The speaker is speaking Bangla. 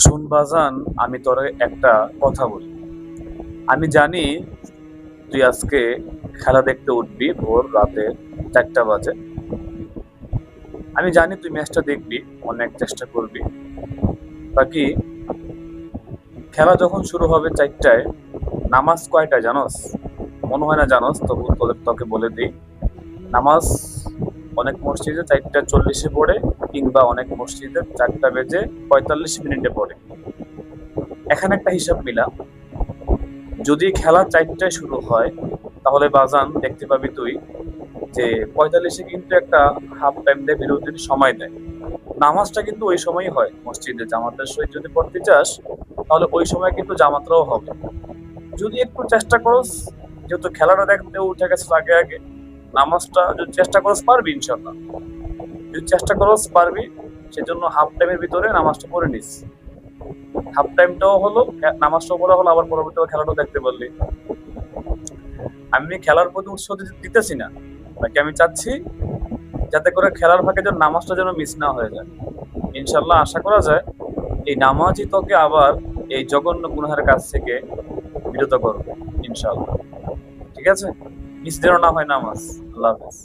শোন বাজান, আমি তোরে একটা কথা বলি। আমি জানি তুই আজকে খেলা দেখতে উঠবি ভোর রাতে 4টা বাজে। আমি জানি তুই ম্যাচটা দেখবি, অনেক চেষ্টা করবি। বাকি খেলা যখন শুরু হবে 4টায়, নামাজ কয়টায় জানোস? মনে হয় না জানোস, তবু তোকে বলে দিই। নামাজ অনেক মসজিদে 4টা 40-এ পড়ে, কিংবা অনেক মসজিদে 4টা বেজে 45 মিনিটে পড়ে। এখানে একটা হিসাব মিলা, যদি খেলা 4টায় শুরু হয়, তাহলে বাজান দেখতে পাবি তুই যে 45-এ কিন্তু একটা হাফ টাইম দেয়, বিরতির সময় দেয়। নামাজটা কিন্তু ওই সময়ই হয় মসজিদে, জামাতের সহিত যদি পড়তে চাস তাহলে ওই সময় কিন্তু জামাতটাও হবে। যদি একটু চেষ্টা করস, যেহেতু খেলাটা দেখতে উঠে গেছিস আগে আগে, নামাজটা যদি চেষ্টা করস পারবি ইনশাল্লাহ। যদি চেষ্টা করস পারবি, সেজন্য হাফ টাইমের ভিতরে নামাজটা পড়ে নিস। হাফ টাইমটাও হলো, নামাজটাও পড়া হলো, আবার পরবর্তীতে খেলাটাও দেখতে পারলি। আমি খেলার প্রতি উৎসাহ দিতেছি না, নাকি আমি চাচ্ছি যাতে করে খেলার ফাঁকে যেন নামাজটা যেন মিস না হয়ে যায়। ইনশাল্লাহ আশা করা যায় এই নামাজই তোকে আবার এই জঘন্য গুনাহের কাছ থেকে বিরত করবে ইনশাল্লাহ। ঠিক আছে, মিস যেন না হয় নামাজ। আল্লাহ হাফেজ।